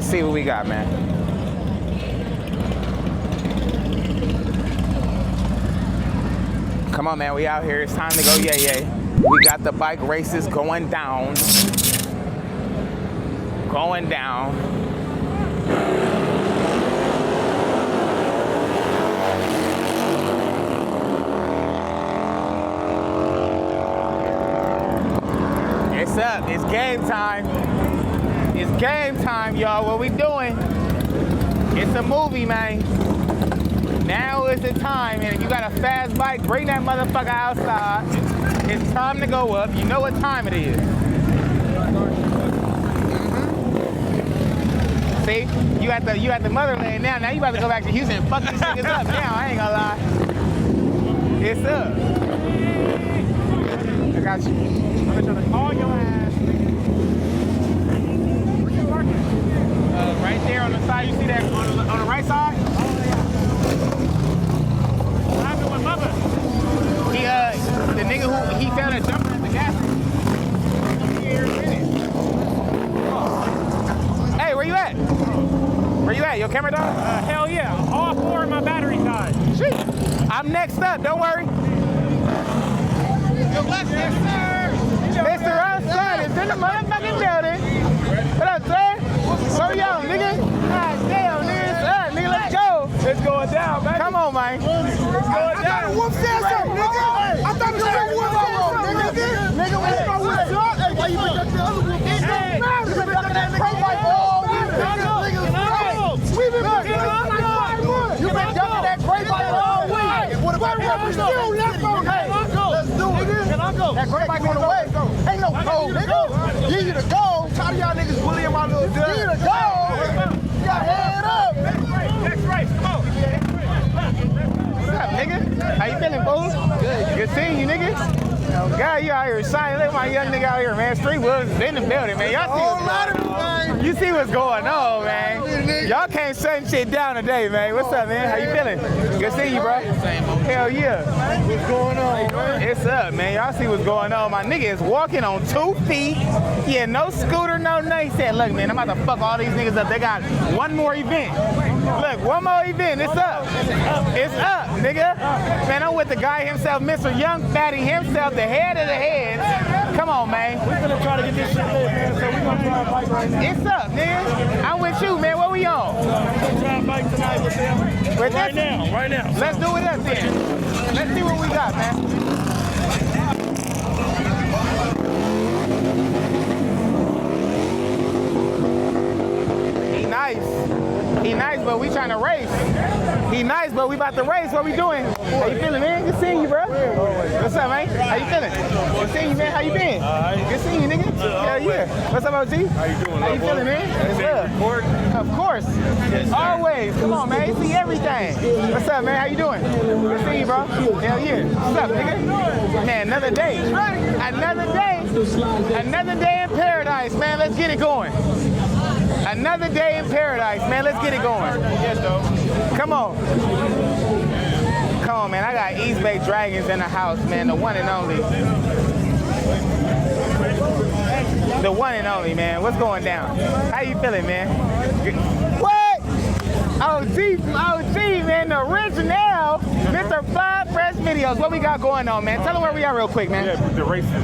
Let's see what we got, man. Come on, man, we out here. It's time to go yay yay. We got the bike races going down. Going down. It's up. It's game time. It's game time, y'all. What we doing? It's a movie, man. Now is the time, and if you got a fast bike, bring that motherfucker outside. It's time to go up. You know what time it is. Mm-hmm. See, you at the motherland now. Now you about to go back to Houston and fuck these niggas up now. I ain't gonna lie. It's up. I got you. I'm trying to call your ass. Where you working? Right there on the side. You see that on the right side? The nigga who he found a jumper at the gas station. Hey, where you at? Where you at? Your camera died? Hell yeah. All 4 of my batteries died. Shit. I'm next up. Don't worry. Mr. Son is in the motherfucking building. What up, son? Where we on, nigga? God damn, nigga. It's up, nigga. Let's go. It's going down, man. Come on, man. It's going down. Whoop said something, nigga. I thought you said whoop said something, nigga. Nigga, where's my whoop said? Hey, why you been ducking the other whoop? It don't matter. You been ducking that pro bike all week. We've been ducking that You been ducking that great bike all week. What about we still left on? Hey, let's do it. Can I go? That great bike on the way. Ain't no code, nigga. You need to go. Tired of y'all niggas bullying my little dude. You need to go. You got head up. Next race, come on. What's up, nigga? How you feeling, fool? Good. Good seeing you, nigga. Oh, God, you out here shining. Look at my young nigga out here, man. Street Woods is in the building, man. Y'all see you see what's going on, man. Y'all can't shut shit down today, man. What's up, man? How you feeling? Good seeing you, bro. Hell yeah. What's going on, man? It's up, man. Y'all see what's going on. My nigga is walking on 2 feet. Yeah, no scooter, no nothing. He said, look, man, I'm about to fuck all these niggas up. They got one more event. Look, one more event. It's up. It's up, nigga. Man, I'm with the guy himself, Mr. Young Fatty himself, the head of the heads. Come on, man. We're gonna try to get this shit lit, man. So we're gonna try a bike right now. It's up, nigga. I'm with you, man. What we on? We're gonna try a bike tonight with them. Right now. Let's do it up then. Let's see what we got, man. He nice, but we trying to race. He nice, but we about to race. What we doing? How you feeling, man? Good seeing you, bro. What's up, man? How you feeling? Good seeing you, man. How you been? Good seeing you, nigga. Hell yeah. What's up, OG? How you doing? How you feeling, man? What's up? Of course. Always. Come on, man. You see everything. What's up, man? How you doing? Good seeing you, bro. Hell yeah. What's up, nigga? Man, another day. Another day. Another day in paradise, man. Let's get it going. Another day in paradise, man. Let's get it going. Yes, though. Come on. Come on, man. I got East Bay Dragons in the house, man. The one and only. The one and only, man. What's going down? How you feeling, man? What? OG, man. The original. Mr. Fly Fresh Videos. What we got going on, man? Tell them where we are real quick, man. Yeah, the racing.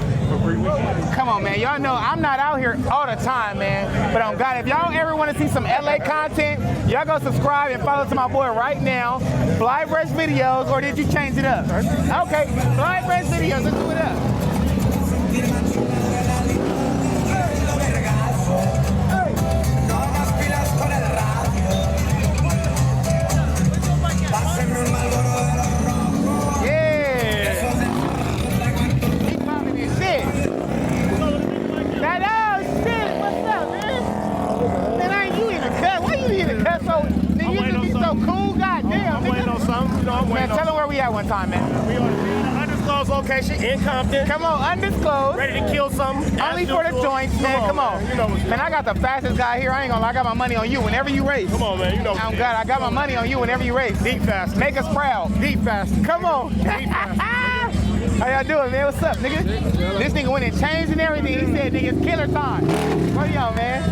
Come on, man. Y'all know I'm not out here all the time, man. But on God, if y'all ever want to see some LA content, y'all go subscribe and follow to my boy right now. Fly Fresh Videos, or did you change it up? Okay, Fly Fresh Videos. Let's do it up. Man, tell them where we at one time, man. We on an undisclosed location in Compton. Come on, undisclosed. Ready to kill something. Only for the joints, man. Come on. You know man, I got the fastest guy here. I ain't gonna lie. I got my money on you whenever you race. Come on, man. You know. Oh, God, I got my money on you whenever you race. Deep fast. Make us proud. Deep fast. Come on. Deep fast. How y'all doing, man? What's up, nigga? This nigga went and changed and everything. He said, nigga, it's killer time. What are y'all, man?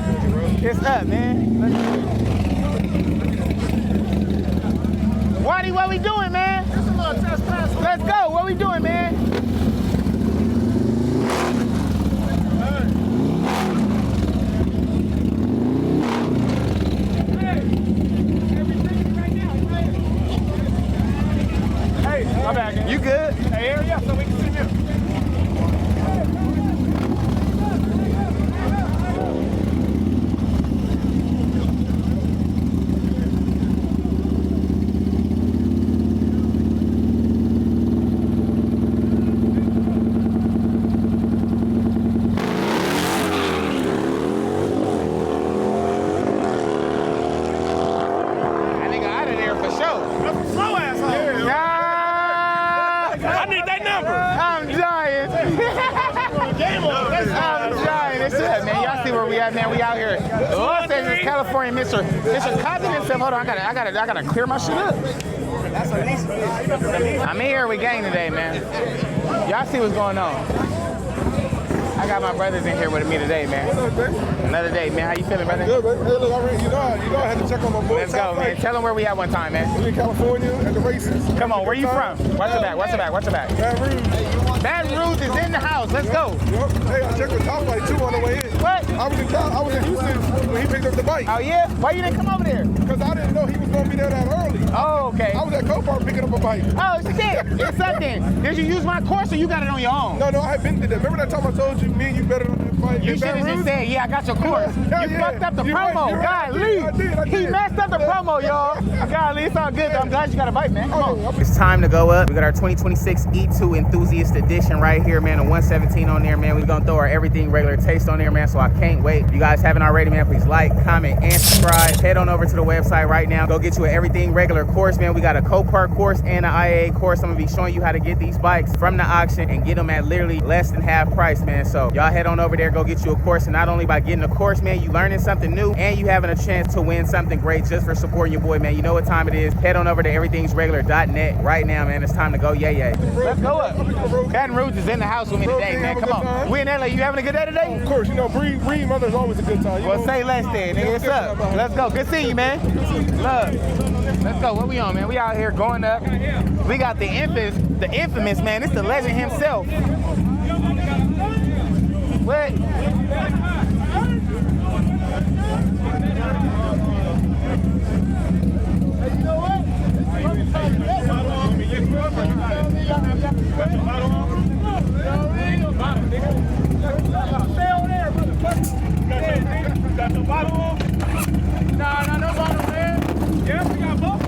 It's up, man. Waddy, what we doing, man? Let's go. What we doing, man? Hey, my bad. You good? Hey, area so we can see you. Man, we out here. Los Angeles, California, Mr. Continent stuff. Hold on, I gotta clear my shit up. I'm here with gang today, man. Y'all see what's going on. I got my brothers in here with me today, man. Another day, man. How you feeling, brother? Good, man. Hey, look, you know I had to check on my boy. Let's go, man. Tell them where we at one time, man. We in California at the races. Come on, where you from? Watch your back, watch your back, watch your back. Baton Rouge. Baton Rouge is in the house. Let's go. Yep. Hey, I checked the top light too on the way in. What? I was in Houston when he picked up the bike. Oh, yeah? Why you didn't come over there? Because I didn't know he was going to be there that early. Oh, okay. I was at Copart picking up a bike. Oh, shit. It's something. Did you use my course or you got it on your own? No, I had been to that. Remember that time I told you, me and you better than that bike? You should have just said, yeah, I got your course. You fucked up the promo. Golly. He messed up the promo, y'all. Golly, it's all good, though. I'm glad you got a bike, man. Come on. It's time to go up. We got our 2026 E2 Enthusiast Edition right here, man. A 117 on there, man. We're going to throw our everything regular taste on there, man, so I can't wait. If you guys haven't already, man, please like, comment, and subscribe. Head on over to the website right now. Go get you an everything regular course, man. We got a Copart course and an IAA course. I'm going to be showing you how to get these bikes from the auction and get them at literally less than half price, man. So y'all head on over there, go get you a course. And not only by getting a course, man, you learning something new and you having a chance to win something great just for supporting your boy, man. You know what time it is. Head on over to everythingsregular.net right now, man. It's time to go yay. Let's go up. Baton Rouge is in the house with me today, man. Come on. We in LA. You having a good day today? Of course, you know, Breed Mother's always a good time. Well, say less then, nigga. It's up. Let's go. Good seeing you, man. Love. Let's go. What we on, man? We out here going up. We got the infamous, man. It's the legend himself. What? Got the bottle on? Nah, no bottle, man. Yeah, we got both.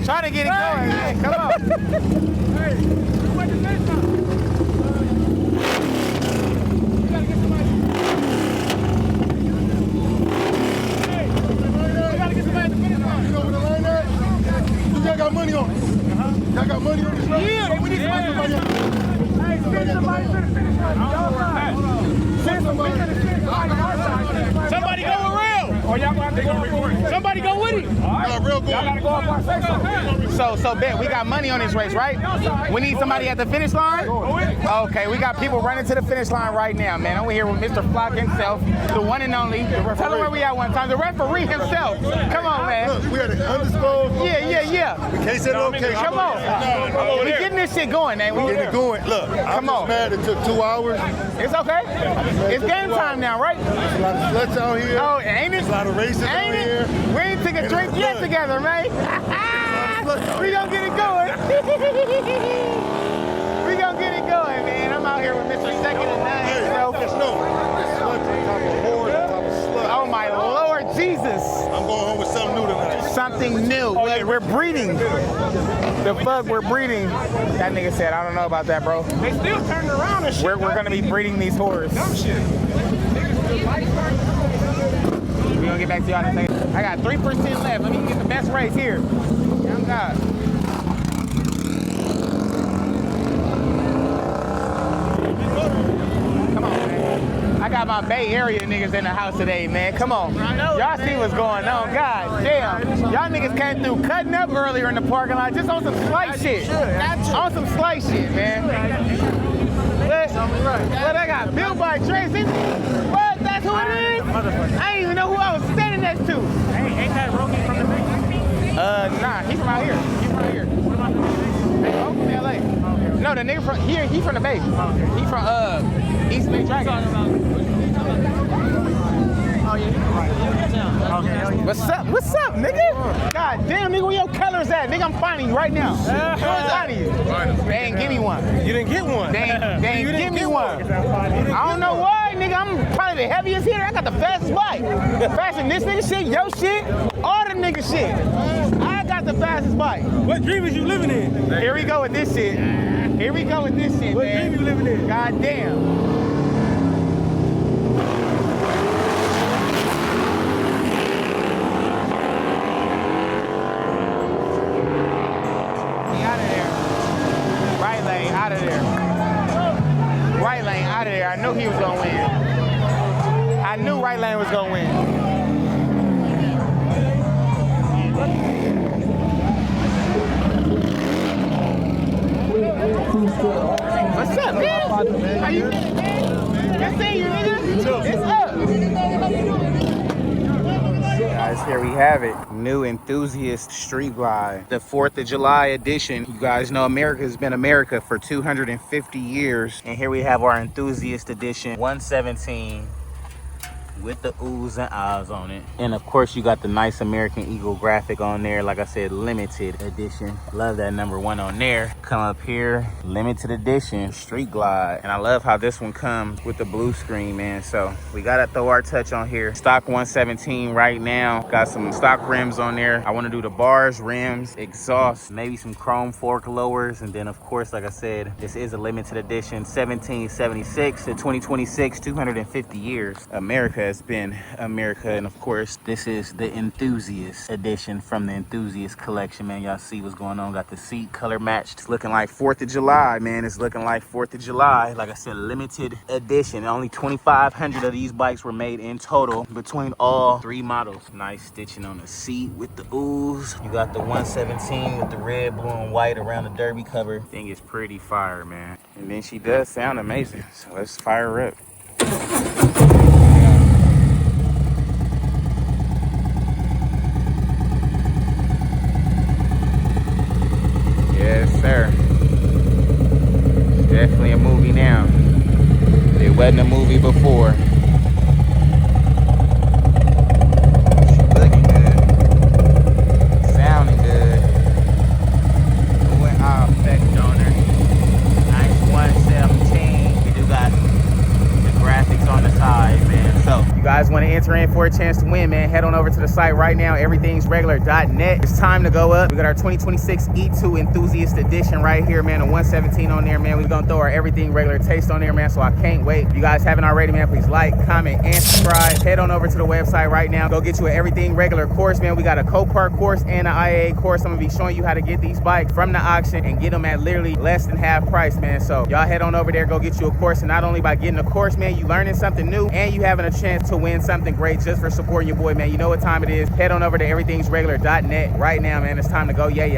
Trying to get it going, man. Come on. Hey, what the finish line? You gotta get somebody. Hey, you gotta get somebody at the finish line. You know what the line at? You got money on it. Y'all got money on this line? Yeah, we need somebody. Hey, send somebody to the finish line. Send somebody to the finish line. Or y'all gonna have to go record it. Somebody go with him. All right. Real good. Y'all gotta go up our say So bet we got money on this race, right? We need somebody at the finish line? Okay, we got people running to the finish line right now, man. I'm here with Mr. Flock himself, the one and only. Tell him where we at one time. The referee himself. Come on, man. Look, we had an undisclosed. Yeah. Can't say no location. Come on. We getting this shit going, man. We Getting it going. Look, I'm just mad it took 2 hours. It's okay. It's game time now, right? There's a lot of sluts out here. Oh, ain't it? There's a lot of races out Ain't here. it? We ain't took a drink yet together, man. We gonna get it going. We gonna get it going, man. I'm out here with Mr. Second and Nine. Hey, So. just know, sluts on top of whores, on top of sluts. Oh my Lord Jesus. I'm going home with something new tonight. Something new. We're breeding. The fuck, we're breeding. That nigga said, I don't know about that, bro. They still turning around and shit. We're gonna be breeding these whores. Dumb shit. We're gonna get back to y'all in a second. I got 3% left. Let me get the best race here. Young God. Come on, man. I got my Bay Area niggas in the house today, man. Come on. Y'all see what's going on. God damn. Y'all niggas came through cutting up earlier in the parking lot just on some slight shit. On some slight shit, man. What I got? Built by Tracy? What? That's who it is? I didn't even know who I was standing next to. Ain't that Rocky from the Bay? Nah, he's from out here. He's from out here. Oh, from LA. No, the nigga from here, he from the Bay. He from East Lake Dragon. Oh yeah. Okay. What's up? What's up, nigga? God damn, nigga, where your colors at? Nigga, I'm finding you right now. Where's finding you? They ain't give me one. You didn't get one. They ain't give me one. I don't know why, nigga. I'm probably the heaviest hitter. I got the fastest bike. Faster than this nigga shit, your shit, all the nigga shit. I got the fastest bike. What dream is you living in? Here we go with this shit. Here we go with this shit, What man. dream you living in? God damn. Out of there. Right lane out of there. I knew he was gonna win. I knew right lane was gonna win. What's up, man? How you feeling, man? Good seeing you, nigga. It's up. Guys, here we have it. New enthusiast street glide. The 4th of July edition. You guys know America has been America for 250 years. And here we have our enthusiast edition 117 with the oohs and ahs on it. And of course you got the nice American Eagle graphic on there. Like I said, limited edition. Love that number 1 on there. Come up here, limited edition, street glide. And I love how this one comes with the blue screen, man. So we gotta throw our touch on here. Stock 117 right now. Got some stock rims on there. I wanna do the bars, rims, exhaust, maybe some chrome fork lowers. And then of course, like I said, this is a limited edition, 1776 to 2026, 250 years. America has been America. And of course, this is the enthusiast edition from the enthusiast collection, man. Y'all see what's going on. Got the seat color matched. It's looking like 4th of July, man. It's looking like 4th of July. Like I said, limited edition. Only 2,500 of these bikes were made in total between all 3 models. Nice stitching on the seat with the oohs. You got the 117 with the red, blue, and white around the derby cover. Thing is pretty fire, man. And then she does sound amazing. So let's fire her up. Yes, sir. Definitely a movie now. It wasn't a movie before. Looking good. Sounding good. Went off effect on her. Nice 117. We do got the graphics on the side, man. So, you guys want to enter in for a chance to win, man, head on over to the site right now, everythingsregular.net. It's time to go up. We got our 2026 E2 Enthusiast Edition right here, man, a 117 on there, man. We're going to throw our Everything Regular taste on there, man, so I can't wait. If you guys haven't already, man, please like, comment, and subscribe. Head on over to the website right now. Go get you an Everything Regular course, man. We got a Copart course and an IAA course. I'm going to be showing you how to get these bikes from the auction and get them at literally less than half price, man. So y'all head on over there, go get you a course. And not only by getting a course, man, you learning something new and you having a chance to win something great just just for supporting your boy, man. You know what time it is. Head on over to everythingsregular.net right now, man. It's time to go yay.